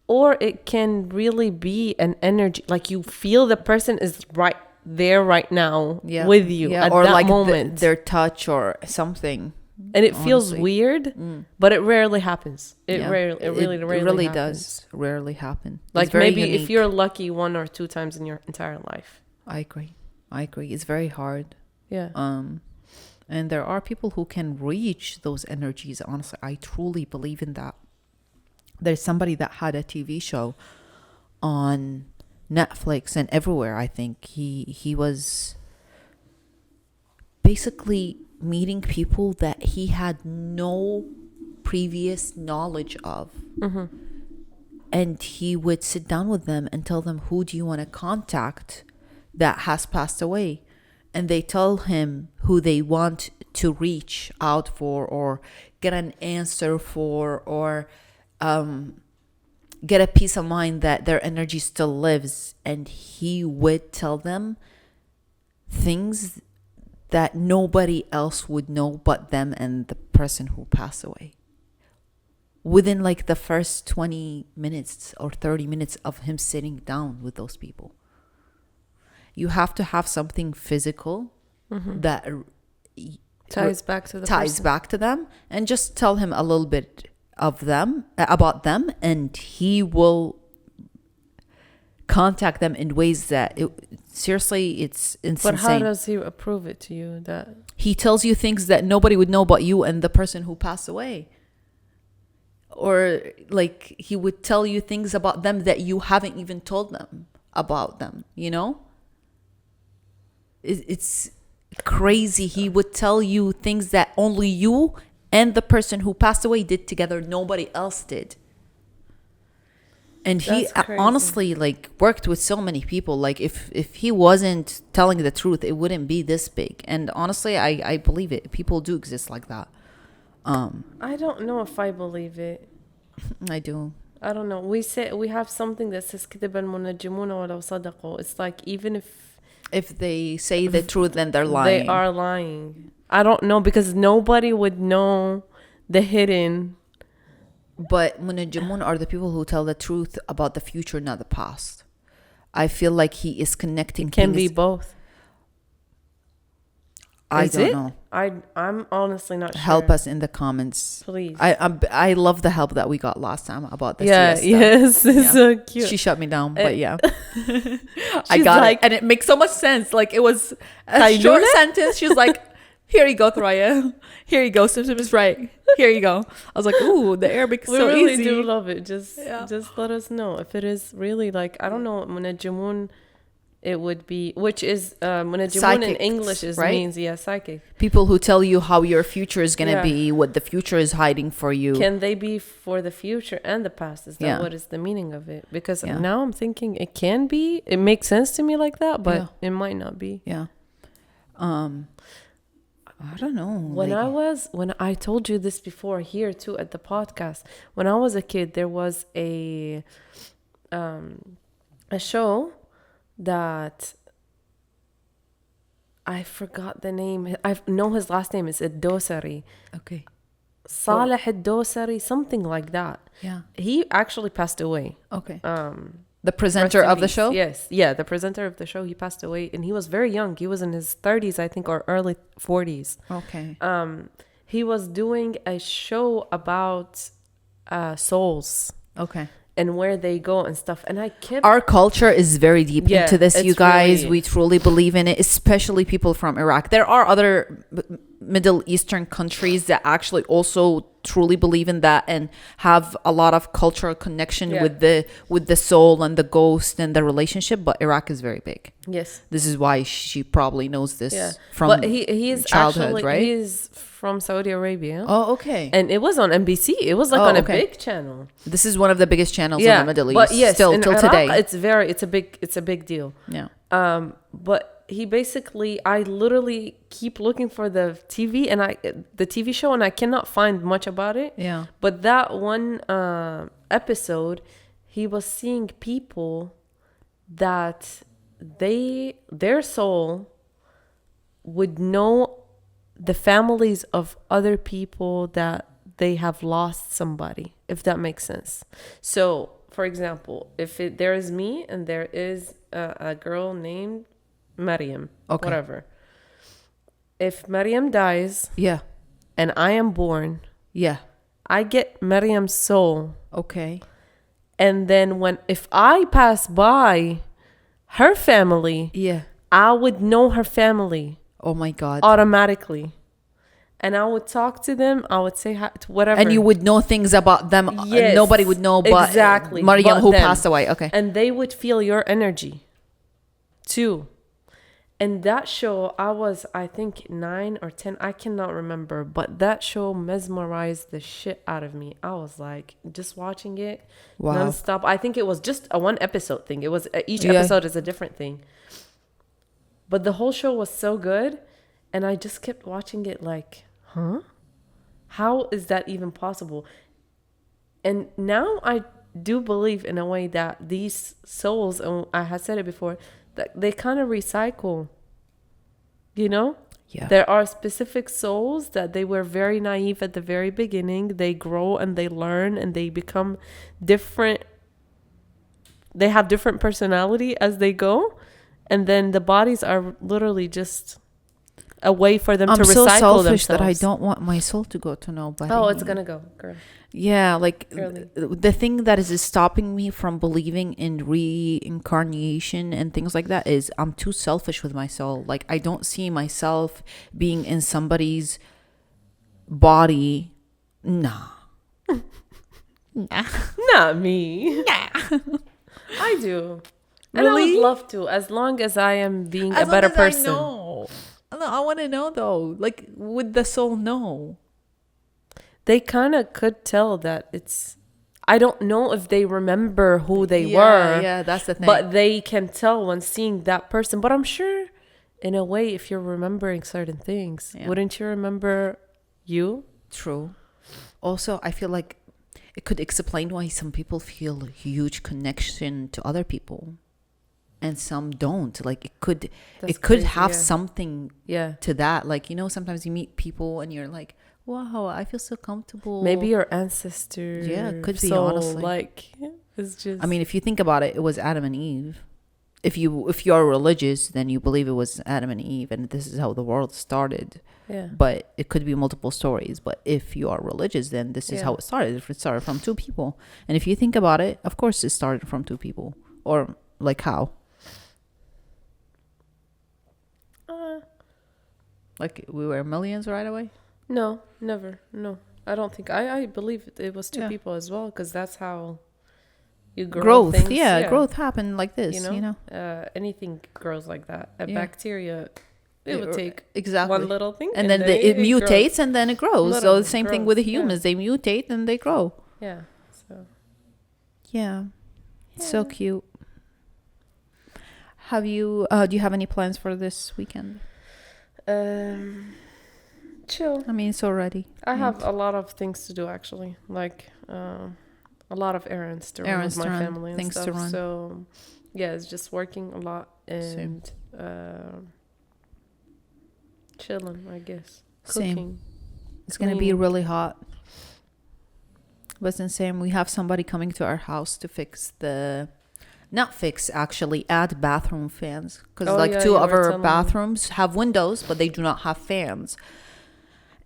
Or it can really be an energy. Like you feel the person is right there right now with you at or that like moment. Their touch or something. And it feels weird, but it rarely happens. It really happens. Does rarely happen. Like maybe unique. If you're lucky 1 or 2 times in your entire life. I agree. It's very hard. Yeah. And there are people who can reach those energies. Honestly, I truly believe in that. There's somebody that had a TV show on Netflix and everywhere. I think he was basically meeting people that he had no previous knowledge of. And he would sit down with them and tell them, who do you want to contact that has passed away? And they tell him who they want to reach out for or get an answer for, or get a peace of mind that their energy still lives. And he would tell them things that nobody else would know but them and the person who passed away. Within like the first 20 minutes or 30 minutes of him sitting down with those people. You have to have something physical that ties back to them, and just tell him a little bit of them, about them, and he will contact them in ways that seriously, it's insane. But how does he approve it to you? That he tells you things that nobody would know but you and the person who passed away. Or like he would tell you things about them that you haven't even told them about them, you know? It's crazy. He would tell you things that only you and the person who passed away did together. Nobody else did. And he honestly like worked with so many people. Like if he wasn't telling the truth, it wouldn't be this big. And honestly, I believe it. People do exist like that. I don't know if I believe it. I do. I don't know. We have something that says كذب المنجمون ولو صدقوا. It's like even if they say the truth, then they're lying. They are lying. I don't know, because nobody would know the hidden. But Munajimun are the people who tell the truth about the future, not the past. I feel like he is connecting. It can be both. I don't know. I'm honestly not sure. Help us in the comments, please. I love the help that we got last time about this. Yes, it's so cute. She shut me down, but yeah, I got it, and it makes so much sense. Like it was a short sentence. She's like, "Here you go, Thuraya. Here you go. Sim is right. Here you go." I was like, "Ooh, the Arabic is so really easy." We really do love it. Just let us know if it is really like, I don't know, Munajimun. It would be, which is Munajimun in English means psychic. People who tell you how your future is gonna be, what the future is hiding for you. Can they be for the future and the past? Is that what is the meaning of it? Because now I'm thinking it can be. It makes sense to me like that, but it might not be. Yeah. I don't know. When I told you this before here too at the podcast, when I was a kid, there was a show that I forgot the name. I know his last name is Dosari. Okay. Saleh Dosari, something like that. Yeah. He actually passed away. Okay. The presenter of the show? Yes. Yeah, the presenter of the show, he passed away and he was very young. He was in his 30s, I think, or early 40s. Okay. He was doing a show about souls. Okay. And where they go and stuff. And I kept... Our culture is very deep into this, you guys. Really... We truly believe in it, especially people from Iraq. There are other Middle Eastern countries that actually also truly believe in that and have a lot of cultural connection with the soul and the ghost and the relationship. But Iraq is very big. Yes. This is why she probably knows this from he is childhood, actually, right? He's from Saudi Arabia. Oh, okay. And it was on NBC. It was like on a big channel. This is one of the biggest channels in the Middle East. But yes, still in till Iraq, today. It's a big deal. Yeah. But he basically, I literally keep looking for the TV the TV show, and I cannot find much about it. Yeah. But that one episode, he was seeing people that their soul would know the families of other people that they have lost somebody, if that makes sense. So, for example, if there is me and there is a girl named Maryam, whatever. If Maryam dies, and I am born, I get Maryam's soul. Okay. And then if I pass by her family, I would know her family. Oh my God. Automatically. And I would talk to them. I would say hi to whatever. And you would know things about them. Yes, nobody would know but exactly. Maryam, who them. passed away. Okay. And they would feel your energy too. And that show, I was, I think, 9 or 10. I cannot remember. But that show mesmerized the shit out of me. I was like, just watching it nonstop. I think it was just a one episode thing. It was each episode is a different thing. But the whole show was so good. And I just kept watching it like, how is that even possible? And now I do believe in a way that these souls, and I had said it before, that they kind of recycle, you know? Yeah. There are specific souls that they were very naive at the very beginning. They grow and they learn and they become different. They have different personality as they go. And then the bodies are literally just a way for them to recycle themselves. I'm so selfish that I don't want my soul to go to nobody. Oh, it's gonna go, girl. Yeah, like the thing that is stopping me from believing in reincarnation and things like that is I'm too selfish with my soul. Like I don't see myself being in somebody's body. Nah. Not me. Nah. I do. And really? I would love to, as long as I am being a better person. I want to know though. Like, would the soul know? They kind of could tell that it's... I don't know if they remember who they were. Yeah, that's the thing. But they can tell when seeing that person. But I'm sure, in a way, if you're remembering certain things, wouldn't you remember you? True. Also, I feel like it could explain why some people feel a huge connection to other people. And some don't. Like it could have something to that. Like, you know, sometimes you meet people and you're like, wow, I feel so comfortable. Maybe your ancestor. Yeah, it could be, honestly. Like, it's just... I mean, if you think about it, it was Adam and Eve. If you're religious, then you believe it was Adam and Eve and this is how the world started. Yeah. But it could be multiple stories. But if you are religious, then this is how it started. If it started from two people. And if you think about it, of course it started from two people. Or like how? Like we were millions right away? No, never. No, I don't think. I believe it was two people as well, because that's how you grow. Growth, things. Growth happened like this. You know? Anything grows like that. A bacteria, it would take one little thing, and then it mutates, and then it grows. So the same thing with the humans. They mutate and they grow. Yeah. So. Yeah. So cute. Have you? Do you have any plans for this weekend? Chill. I mean, it's already. I have a lot of things to do, actually. Like a lot of errands to run with my family and stuff. To run. So yeah, it's just working a lot, and Chilling, I guess. Same. Cooking. It's going to be really hot. But then same, we have somebody coming to our house to fix not fix, actually, add bathroom fans. Because two of our bathrooms have windows, but they do not have fans.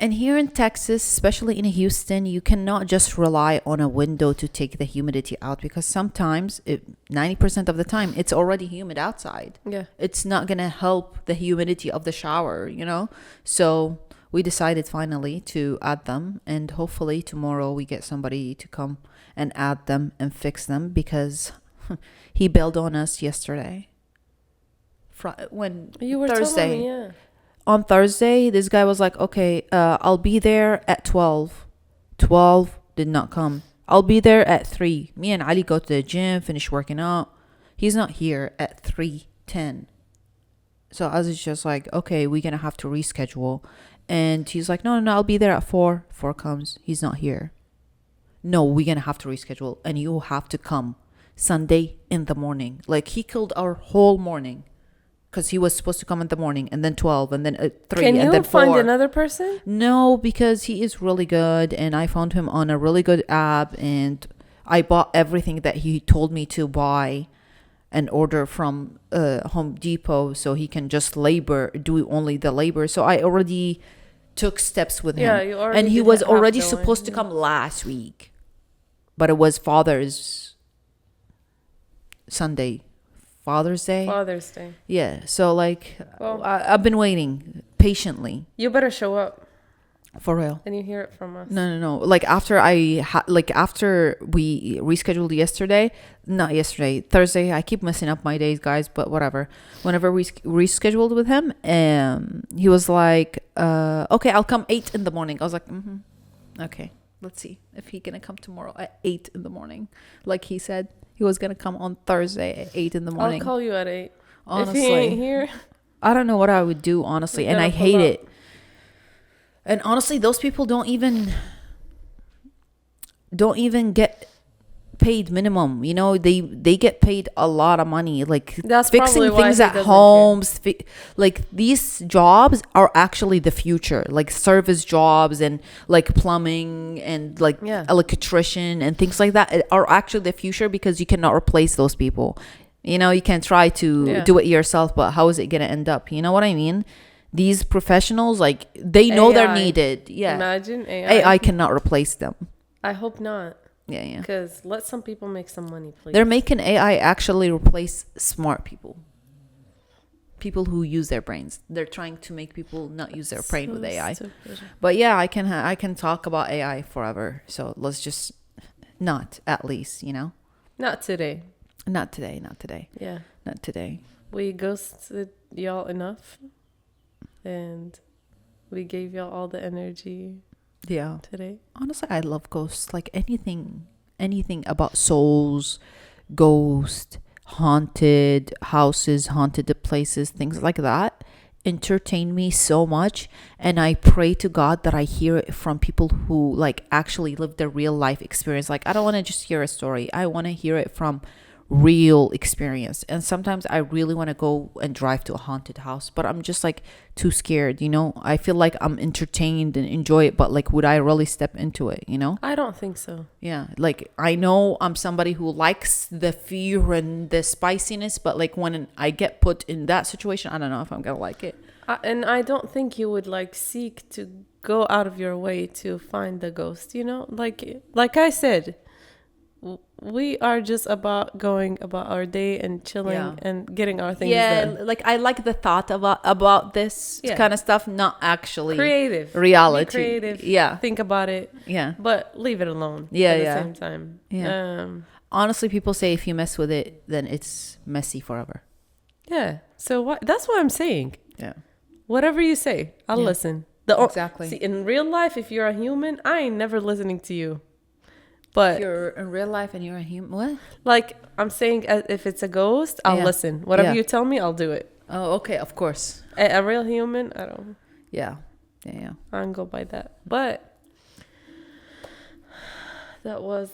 And here in Texas, especially in Houston, you cannot just rely on a window to take the humidity out, because sometimes, 90% of the time, it's already humid outside. Yeah. It's not going to help the humidity of the shower, So we decided finally to add them. And hopefully tomorrow we get somebody to come and add them and fix them, because he bailed on us yesterday. When you were Thursday. Telling me, yeah. On Thursday, this guy was like, okay, I'll be there at 12. 12 did not come. I'll be there at 3. Me and Ali go to the gym, finish working out. He's not here at 3:10. So I was just like, okay, we're going to have to reschedule. And he's like, no, I'll be there at 4. 4 comes. He's not here. No, we're going to have to reschedule. And you have to come Sunday in the morning. Like, he killed our whole morning. Because he was supposed to come in the morning, and then 12, and then 3, and then 4. Can you find another person? No, because he is really good, and I found him on a really good app, and I bought everything that he told me to buy and order from Home Depot, so he can just do only the labor. So I already took steps with him. Yeah, you already. And he was already supposed to come last week, but it was Father's Day. Yeah. So well, I've been waiting patiently. You better show up. For real. And you hear it from us. No. Like after after we rescheduled Thursday. I keep messing up my days, guys, but whatever. Whenever we rescheduled with him, he was like, okay, I'll come 8 in the morning. I was like, okay, let's see if he's gonna come tomorrow at 8 in the morning, like he said. He was going to come on Thursday at 8 in the morning. I'll call you at 8. Honestly. If he ain't here. I don't know what I would do, honestly. And I hate it. And honestly, those people don't even get paid minimum. They get paid a lot of money. Like, that's fixing things at homes. These jobs are actually the future. Like service jobs and like plumbing and electrician and things like that are actually the future, because you cannot replace those people. You can try to do it yourself, but how is it going to end up? You know what I mean? These professionals, they know they're needed. Yeah. Imagine AI. AI cannot replace them. I hope not. Yeah. Because let some people make some money, please. They're making AI actually replace smart people. People who use their brains. They're trying to make people not use their brain with AI. Stupid. But yeah, I can talk about AI forever. So let's just not, at least, Not today. Not today. Yeah. Not today. We ghosted y'all enough. And we gave y'all all the energy. Yeah. Today. Honestly, I love ghosts. Like anything about souls, ghosts, haunted houses, haunted places, things like that entertain me so much. And I pray to God that I hear it from people who actually live their real life experience. I don't want to just hear a story. I want to hear it from real experience. And sometimes I really want to go and drive to a haunted house, but I'm just too scared. I feel like I'm entertained and enjoy it, but would I really step into it? I don't think so. Yeah, I know I'm somebody who likes the fear and the spiciness, but when I get put in that situation, I don't know if I'm gonna like it. And I don't think you would seek to go out of your way to find the ghost. Like I said, we are just about going about our day and chilling and getting our things done. Yeah, I like the thought about this kind of stuff, not actually creative reality. Be creative. Yeah, think about it. Yeah, but leave it alone. Yeah, at the same time. Yeah. Honestly, people say if you mess with it, then it's messy forever. Yeah. So that's what I'm saying. Yeah. Whatever you say, I'll listen. Exactly. See, in real life, if you're a human, I ain't never listening to you. But if you're in real life and you're a human, what? I'm saying, if it's a ghost, I'll listen. Whatever you tell me, I'll do it. Oh, okay, of course. A real human, I don't. Yeah. I don't go by that. But that was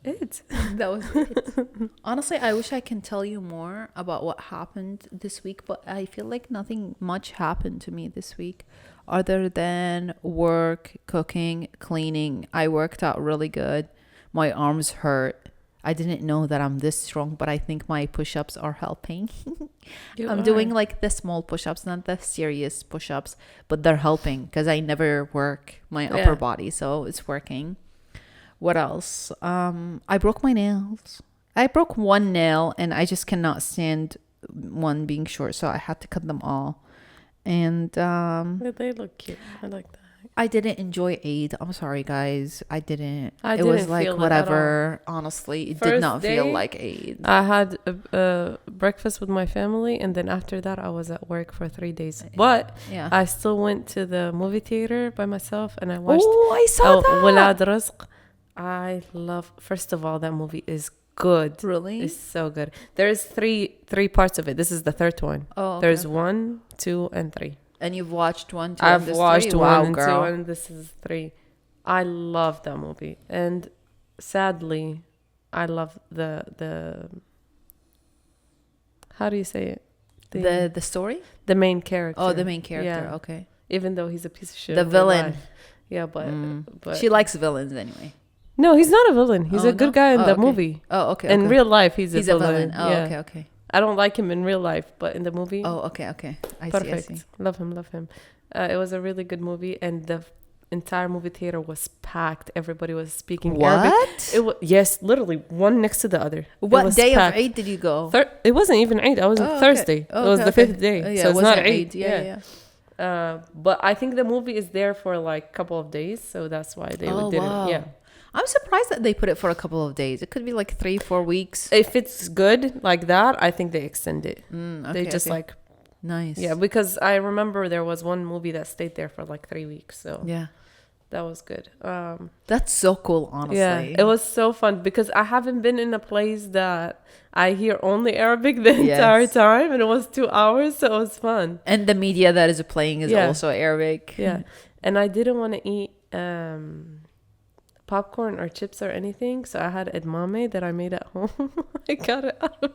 it. That was it. Honestly, I wish I can tell you more about what happened this week, but I feel like nothing much happened to me this week other than work, cooking, cleaning. I worked out really good. My arms hurt. I didn't know that I'm this strong, but I think my push-ups are helping. I'm doing like the small push-ups, not the serious push-ups, but they're helping because I never work my upper body, so it's working. What else? I broke my nails. I broke one nail and I just cannot stand one being short, so I had to cut them all. And they look cute. I like that. I didn't enjoy Eid. I'm sorry, guys. I didn't. I It was didn't like feel it at whatever. Honestly, it did First not feel day, like Eid. I had a breakfast with my family, and then after that, I was at work for 3 days. But Yeah. I still went to the movie theater by myself, and I watched Oh, I saw that. Walad Rizq. I love. First of all, that movie is good. Really? It's so good. There's three parts of it. This is the third one. Oh, okay. There's 1, 2, and 3. And you've watched 1, 2, I've and this watched 3? 1 Wow, and girl. 2, and this is 3. I love that movie, and sadly, I love the how do you say it? The story? The main character. Oh, the main character. Yeah. Okay. Even though he's a piece of shit. The in real villain. life. Yeah, but She likes villains anyway. no, he's not a villain. He's a good guy in the okay. movie. Oh, okay. In real life, he's He's a a villain. villain. Oh, Yeah. okay, okay. I don't like him in real life, but in the movie, Oh, okay, okay. I perfect. see. Love him. It was a really good movie, and the entire movie theater was packed. Everybody was speaking Arabic. What? It was, yes, literally one next to the other. What day of Eid did you go? It wasn't even Eid. I was on okay. Thursday. Oh, it was okay, the okay. 5th day, Oh, yeah, so it it's not wasn't Eid. Yeah. But I think the movie is there for like a couple of days, so that's why they did it. Yeah. I'm surprised that they put it for a couple of days. It could be like 3-4 weeks. If it's good like that, I think they extend it. Okay, They just okay. like, Nice. yeah, because I remember there was one movie that stayed there for like 3 weeks, so Yeah. that was good. That's so cool, honestly. Yeah, it was so fun because I haven't been in a place that I hear only Arabic the entire time, and it was 2 hours, so it was fun. And the media that is playing is Yeah. also Arabic. Yeah, and I didn't want to eat popcorn or chips or anything, so I had edamame that I made at home. I got it out of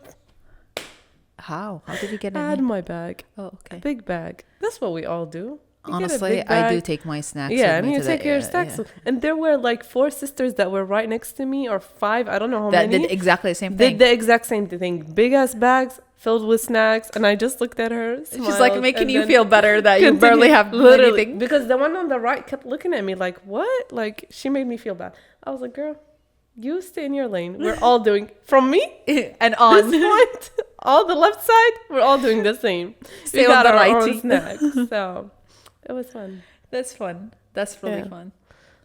How did you get it? I had my bag. Oh, okay. Big bag. That's what we all do. You get a Honestly, big I do bag. take my snacks. Yeah, with and me you to take the your air, snacks. yeah. And there were like 4 sisters that were right next to me, or 5. I don't know how That many. did exactly the same thing. Did the exact same thing. Big ass bags filled with snacks, and I just looked at her. She's like smiled, making and you then feel better that you continued. barely have Literally, anything. because the one on the right kept looking at me like, "What?" Like she made me feel bad. I was like, "Girl, you stay in your lane. We're all doing from me And this on. point, all the left side. We're all doing the same. Stay We on got the our right own team. snacks, so it was fun. That's fun. That's really Yeah. fun.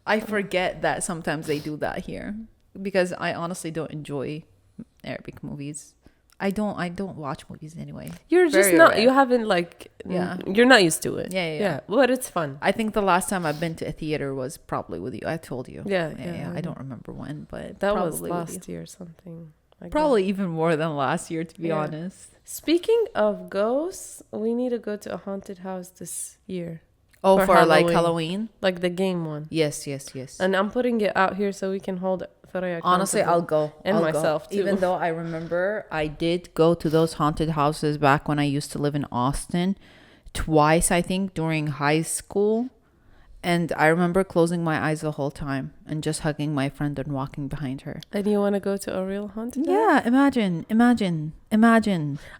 I forget that sometimes they do that here because I honestly don't enjoy Arabic movies. I don't watch movies anyway. You're just Very not. rare. You haven't like. Yeah. You're not used to it. Yeah. But it's fun. I think the last time I've been to a theater was probably with you. I told you. Yeah. I don't remember when, but That probably was with last you. year or something. Like Probably even more than last year, to be Yeah. honest. that. Speaking of ghosts, we need to go to a haunted house this year, Oh, For for like Halloween. Halloween? like the game one. Yes. And I'm putting it out here so we can hold Thuraya Honestly, I'll accountable. go. And I'll myself, go. too. Even though I remember I did go to those haunted houses back when I used to live in Austin twice, I think, during high school. And I remember closing my eyes the whole time and just hugging my friend and walking behind her. And you want to go to a real haunted house? Yeah, imagine.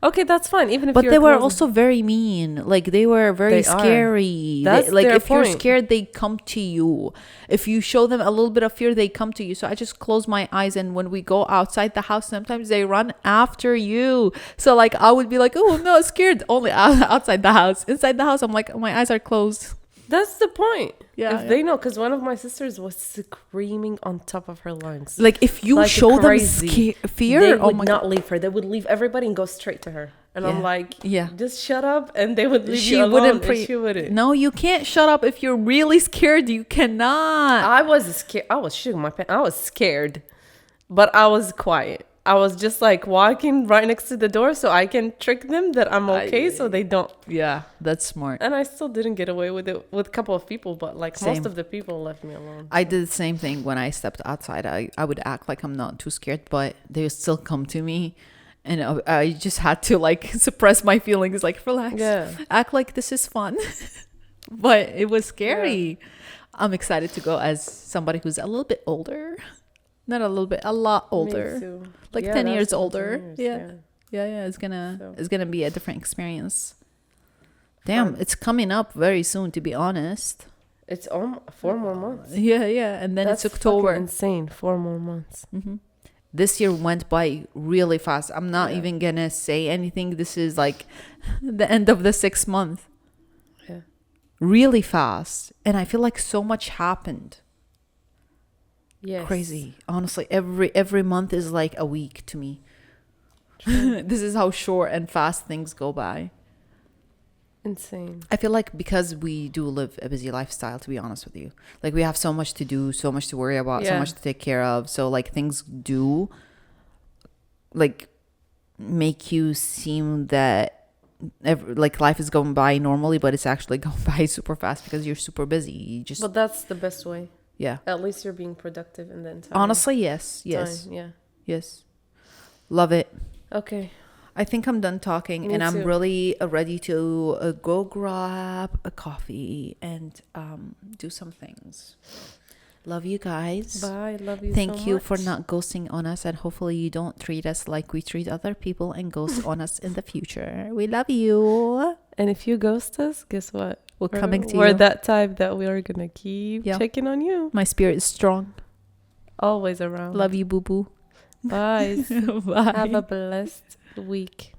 Okay, that's fine. Even if But you're they were closing- also very mean. Like they were very They are. scary. That's Like their if you're point. scared, they come to you. If you show them a little bit of fear, they come to you. So I just close my eyes, and when we go outside the house, sometimes they run after you. So like I would be like, oh, I'm not scared. Only outside the house. Inside the house, I'm like, my eyes are closed. That's the point. Yeah, If they know, because one of my sisters was screaming on top of her lungs. Like if you Like show them crazy. fear, They oh would my not god, leave her. They would leave everybody and go straight to her. And I'm Yeah. like, Yeah. just shut up. And they would leave She you alone. wouldn't And she wouldn't. No, you can't shut up if you're really scared. You cannot. I was scared. I was shooting my pants. I was scared, but I was quiet. I was just like walking right next to the door so I can trick them that I'm okay, so they don't. Yeah, that's smart. And I still didn't get away with it with a couple of people, but like Same. most of the people left me alone. I did the same thing when I stepped outside. I would act like I'm not too scared, but they would still come to me. And I just had to like suppress my feelings, like relax, act like this is fun. But it was scary. Yeah. I'm excited to go as somebody who's a little bit older. Not a little bit, a lot older. Like 10 years older. 10 years, yeah. It's gonna be a different experience. Damn, it's coming up very soon, to be honest. It's 4 more months. Yeah. And then it's October. Insane. 4 more months. Mm-hmm. This year went by really fast. I'm not even gonna say anything. This is like the end of the 6th month. Yeah. Really fast. And I feel like so much happened. Yes. Crazy. Honestly, every month is like a week to me. This is how short and fast things go by. Insane. I feel like because we do live a busy lifestyle, to be honest with you, like we have so much to do, so much to worry about, so much to take care of, so like things do like make you seem that like life is going by normally, but it's actually going by super fast because you're super busy. But that's the best way. Yeah, at least you're being productive in the entire honestly. Yes. Love it. Okay, I think I'm done talking. Me and I'm really ready to go grab a coffee and do some things. Love you guys. Bye. Love you. Thank you for not ghosting on us, and hopefully you don't treat us like we treat other people and ghost on us in the future. We love you. And if you ghost us, guess what? We're coming to you. We're that type that we are gonna keep checking on you. My spirit is strong. Always around. Love you, boo boo. Bye. Bye. Have a blessed week.